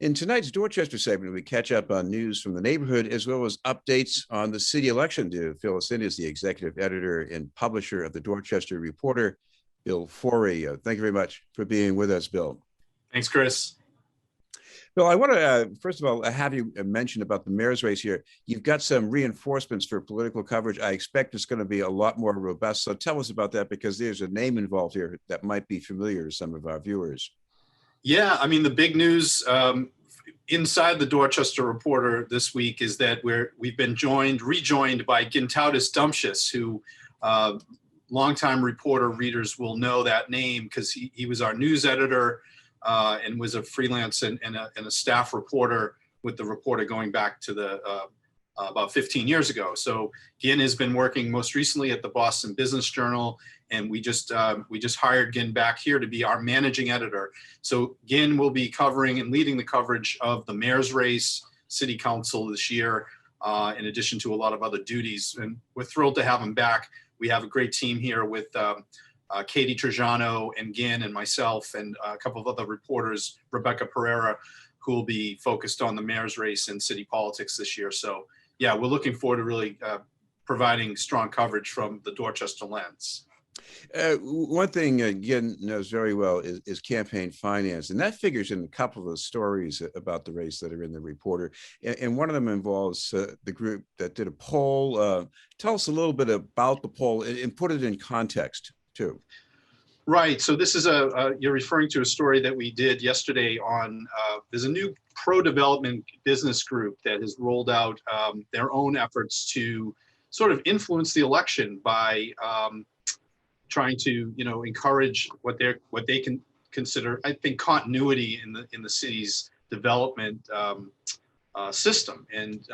In tonight's Dorchester segment, we catch up on news from the neighborhood as well as updates on the city election. To fill us in is the executive editor and publisher of the Dorchester Reporter, Bill Forry. Thank you very much for being with us, Bill. Thanks, Chris. Bill, I want to, first of all, have you mention about the mayor's race here. You've got some reinforcements for political coverage. I expect it's going to be a lot more robust. So tell us about that, because there's a name involved here that might be familiar to some of our viewers. Yeah, I mean, the big news inside the Dorchester Reporter this week is that we've been rejoined by Gintautas Dumcius, who longtime reporter readers will know that name because he was our news editor and was a freelance and a staff reporter with the Reporter going back to about 15 years ago. So Gin has been working most recently at the Boston Business Journal, and we just hired Gin back here to be our managing editor. So Gin will be covering and leading the coverage of the mayor's race, city council this year, in addition to a lot of other duties. And we're thrilled to have him back. We have a great team here with Katie Trajano and Gin and myself and a couple of other reporters, Rebecca Pereira, who will be focused on the mayor's race and city politics this year. So yeah, we're looking forward to really providing strong coverage from the Dorchester lens. One thing Gin knows very well is campaign finance, and that figures in a couple of the stories about the race that are in the Reporter. And one of them involves the group that did a poll. Tell us a little bit about the poll and put it in context too. Right. So this is you're referring to a story that we did yesterday on, there's a new pro-development business group that has rolled out their own efforts to sort of influence the election by trying to, encourage what they can consider, I think, continuity in the city's development system. And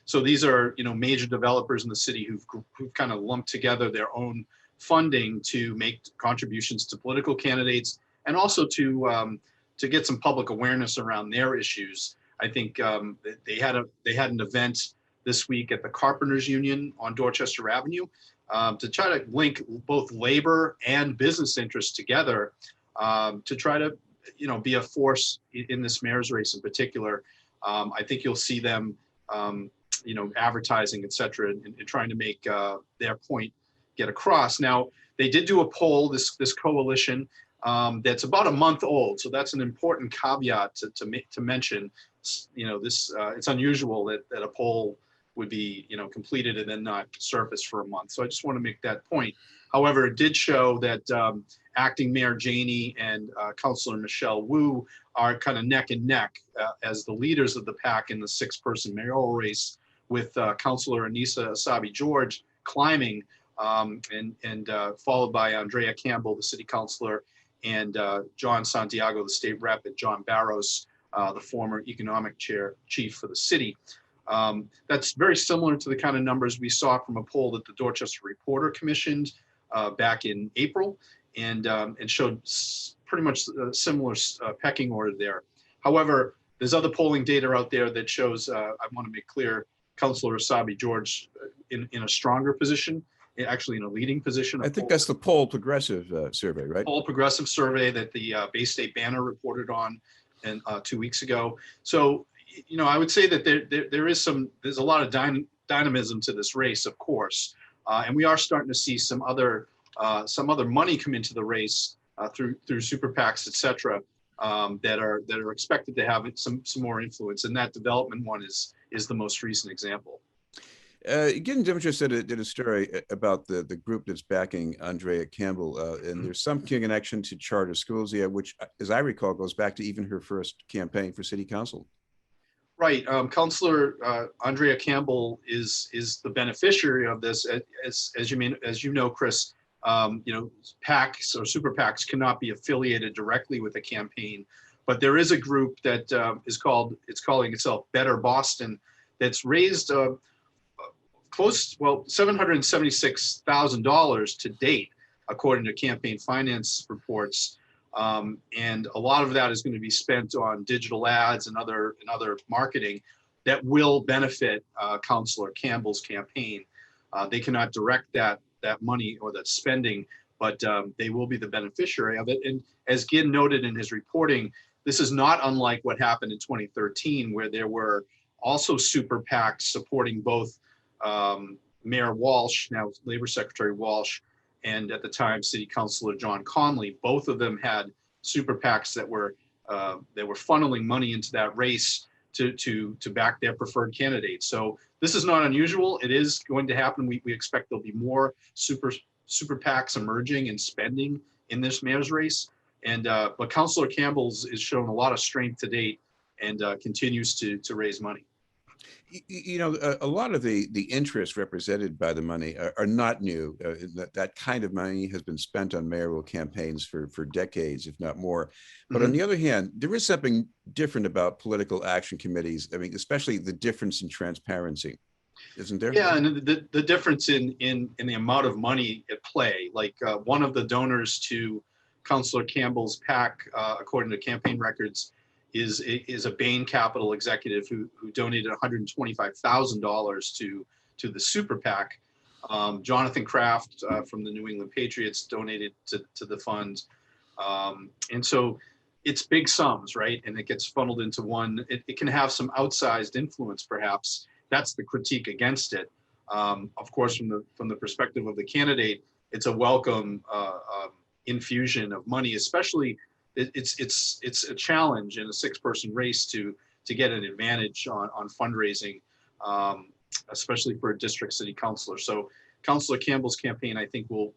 so these are, major developers in the city who've kind of lumped together their own funding to make contributions to political candidates and also to get some public awareness around their issues. I think they had an event this week at the Carpenters Union on Dorchester Avenue to try to link both labor and business interests together to try to, be a force in this mayor's race in particular. I think you'll see them, advertising, et cetera, and trying to make their point get across. Now, they did do a poll, this coalition, that's about a month old. So that's an important caveat to mention. It's unusual that a poll would be, completed and then not surface for a month. So I just want to make that point. However, it did show that acting Mayor Janey and Councilor Michelle Wu are kind of neck and neck as the leaders of the pack in the 6-person mayoral race, with Councilor Anissa Asabi George climbing, and followed by Andrea Campbell, the city councilor, and John Santiago, the state rep, and John Barros, the former economic chief for the city. That's very similar to the kind of numbers we saw from a poll that the Dorchester Reporter commissioned back in April, and showed pretty much a similar pecking order there. However, there's other polling data out there that shows, I want to make clear, Councilor Asabi George in a stronger position, actually in a leading position. I think that's the Poll Progressive survey, right? Poll Progressive survey that the Bay State Banner reported on 2 weeks ago. So, I would say that there's a lot of dynamism to this race, of course, and we are starting to see some other money come into the race through super PACs, et cetera, that are expected to have some more influence. And that development one is the most recent example. Again, Demetrius did a story about the group that's backing Andrea Campbell, and there's some connection to charter schools here, which, as I recall, goes back to even her first campaign for city council. Right. Councilor Andrea Campbell is the beneficiary of this. As you know, Chris, PACs or super PACs cannot be affiliated directly with a campaign, but there is a group that it's calling itself Better Boston, that's raised $776,000 to date, according to campaign finance reports. And a lot of that is going to be spent on digital ads and other marketing that will benefit Councilor Campbell's campaign. They cannot direct that money or that spending, but they will be the beneficiary of it. And as Gin noted in his reporting, this is not unlike what happened in 2013, where there were also super PACs supporting both Mayor Walsh, now Labor Secretary Walsh, and at the time City Councilor John Conley. Both of them had super PACs that were funneling money into that race to back their preferred candidate. So this is not unusual. It is going to happen. We expect there'll be more super PACs emerging and spending in this mayor's race. And but Councilor Campbell's is shown a lot of strength to date and continues to raise money. You know, a lot of the interests represented by the money are not new. That kind of money has been spent on mayoral campaigns for decades, if not more. But on the other hand, there is something different about political action committees. I mean, especially the difference in transparency, isn't there? Yeah, and the difference in the amount of money at play. Like one of the donors to Councilor Campbell's PAC, according to campaign records, is a Bain Capital executive who donated $125,000 to the super PAC. Jonathan Kraft from the New England Patriots donated to the fund. And so it's big sums, right? And it gets funneled into one. It can have some outsized influence, perhaps. That's the critique against it. Of course, from the perspective of the candidate, it's a welcome infusion of money, especially it's a challenge in a 6-person race to get an advantage on fundraising, especially for a district city councilor. So Councilor Campbell's campaign, I think, will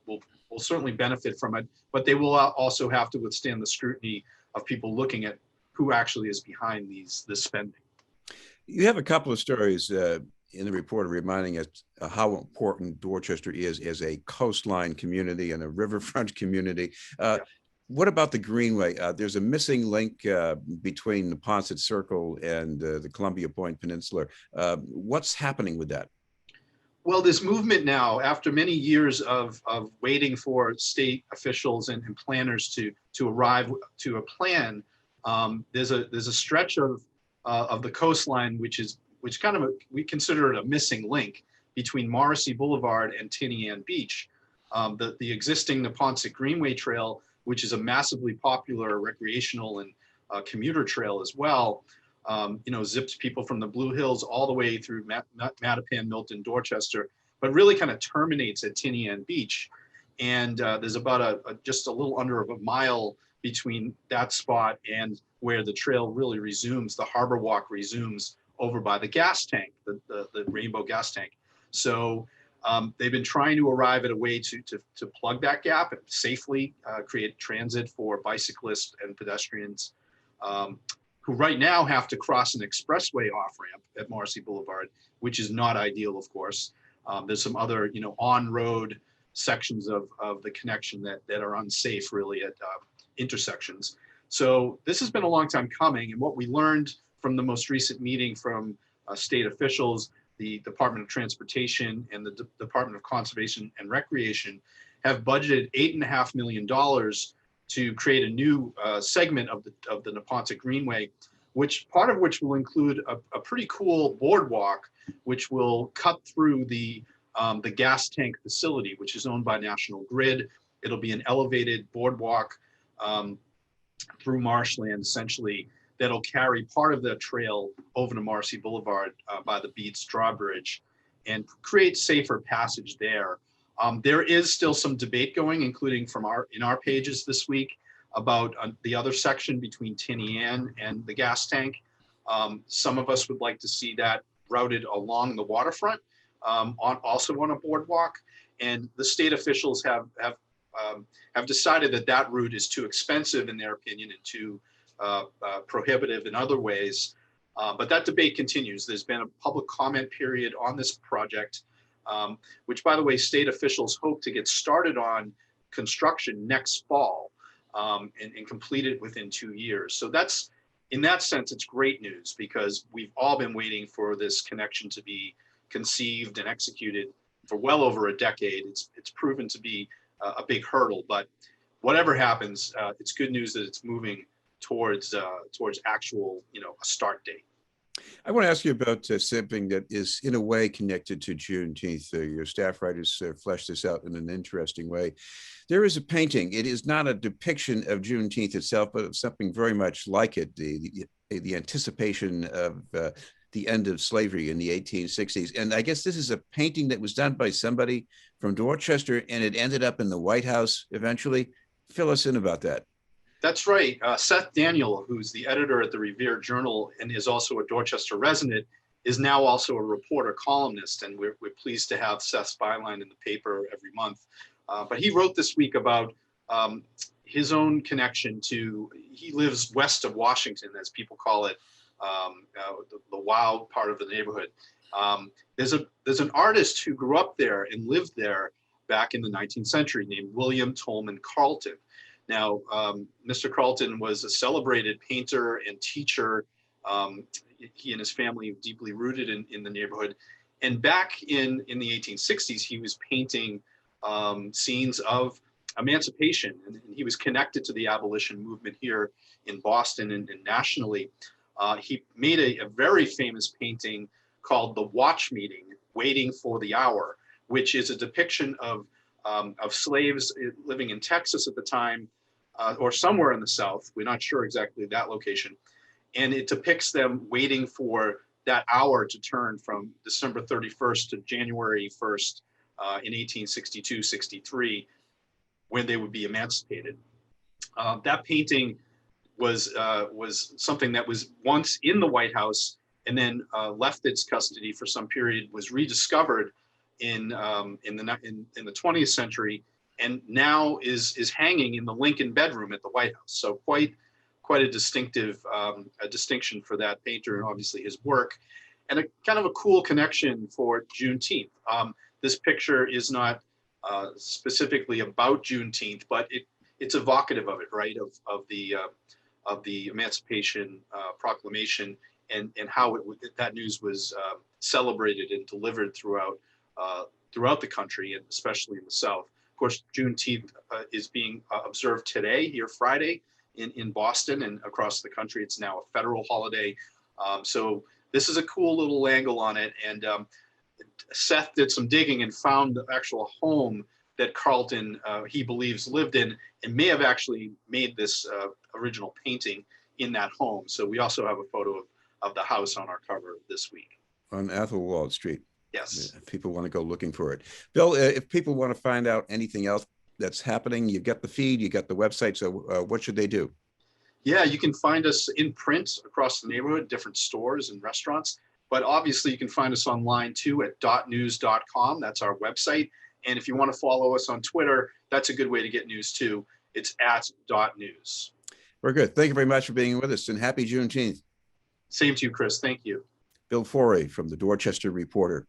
certainly benefit from it, but they will also have to withstand the scrutiny of people looking at who actually is behind this spending. You have a couple of stories in the report reminding us how important Dorchester is as a coastline community and a riverfront community. What about the Greenway? There's a missing link between the Neponset Circle and the Columbia Point Peninsula. What's happening with that? Well, this movement now, after many years of waiting for state officials and planners to arrive to a plan, there's a stretch of the coastline which kind of we consider it a missing link between Morrissey Boulevard and Tinian Beach. The existing Neponset Greenway Trail, which is a massively popular recreational and commuter trail as well, zips people from the Blue Hills all the way through Mattapan, Milton, Dorchester, but really kind of terminates at Tinian Beach. And there's about just a little under a mile between that spot and where the trail really resumes, the Harbor Walk resumes over by the gas tank, the Rainbow gas tank. So they've been trying to arrive at a way to plug that gap and safely create transit for bicyclists and pedestrians who right now have to cross an expressway off-ramp at Morrissey Boulevard, which is not ideal, of course. There's some other, on-road sections of the connection that are unsafe really at intersections. So this has been a long time coming, and what we learned from the most recent meeting from state officials, the Department of Transportation and the Department of Conservation and Recreation have budgeted $8.5 million to create a new segment of the Neponset Greenway, part of which will include a pretty cool boardwalk, which will cut through the gas tank facility, which is owned by National Grid. It'll be an elevated boardwalk through marshland, essentially, that'll carry part of the trail over to Morrissey Boulevard by the Beats Drawbridge and create safer passage there. There is still some debate going, including in our pages this week, about the other section between Tinian and the gas tank. Some of us would like to see that routed along the waterfront, also on a boardwalk. And the state officials have decided that route is too expensive in their opinion and too prohibitive in other ways. But that debate continues. There's been a public comment period on this project, which, by the way, state officials hope to get started on construction next fall and complete it within 2 years. So that's, in that sense, it's great news because we've all been waiting for this connection to be conceived and executed for well over a decade. It's proven to be a big hurdle, but whatever happens, it's good news that it's moving towards actual, a start date. I want to ask you about something that is in a way connected to Juneteenth. Your staff writers fleshed this out in an interesting way. There is a painting. It is not a depiction of Juneteenth itself, but of something very much like it, the anticipation of the end of slavery in the 1860s. And I guess this is a painting that was done by somebody from Dorchester, and it ended up in the White House eventually. Fill us in about that. That's right. Seth Daniel, who's the editor at the Revere Journal and is also a Dorchester resident, is now also a reporter columnist. And we're pleased to have Seth's byline in the paper every month. But he wrote this week about his own connection to, he lives west of Washington, as people call it, the wild part of the neighborhood. There's an artist who grew up there and lived there back in the 19th century named William Tolman Carleton. Now, Mr. Carleton was a celebrated painter and teacher. He and his family were deeply rooted in the neighborhood. And back in the 1860s, he was painting scenes of emancipation. And he was connected to the abolition movement here in Boston and nationally. He made a very famous painting called The Watch Meeting, Waiting for the Hour, which is a depiction of slaves living in Texas at the time, or somewhere in the South. We're not sure exactly that location. And it depicts them waiting for that hour to turn from December 31st to January 1st in 1862-63, when they would be emancipated. That painting was something that was once in the White House and then left its custody for some period, was rediscovered in the 20th century, and now is hanging in the Lincoln bedroom at the White House. So quite a distinctive a distinction for that painter and obviously his work, and a kind of a cool connection for Juneteenth. This picture is not specifically about Juneteenth, but it's evocative of it, right? Of the Emancipation Proclamation and how that news was celebrated and delivered throughout the country, and especially in the South. Of course, Juneteenth is being observed today, here Friday, in Boston and across the country. It's now a federal holiday. So this is a cool little angle on it. And Seth did some digging and found the actual home that Carleton, he believes, lived in, and may have actually made this original painting in that home. So we also have a photo of the house on our cover this week. On Athelwald Street. Yes. If people want to go looking for it. Bill, if people want to find out anything else that's happening, you've got the feed, you got the website. So what should they do? Yeah, you can find us in print across the neighborhood, different stores and restaurants. But obviously, you can find us online too at .news.com. That's our website. And if you want to follow us on Twitter, that's a good way to get news too. It's @.news. Very good. Thank you very much for being with us, and happy Juneteenth. Same to you, Chris. Thank you. Bill Forry from the Dorchester Reporter.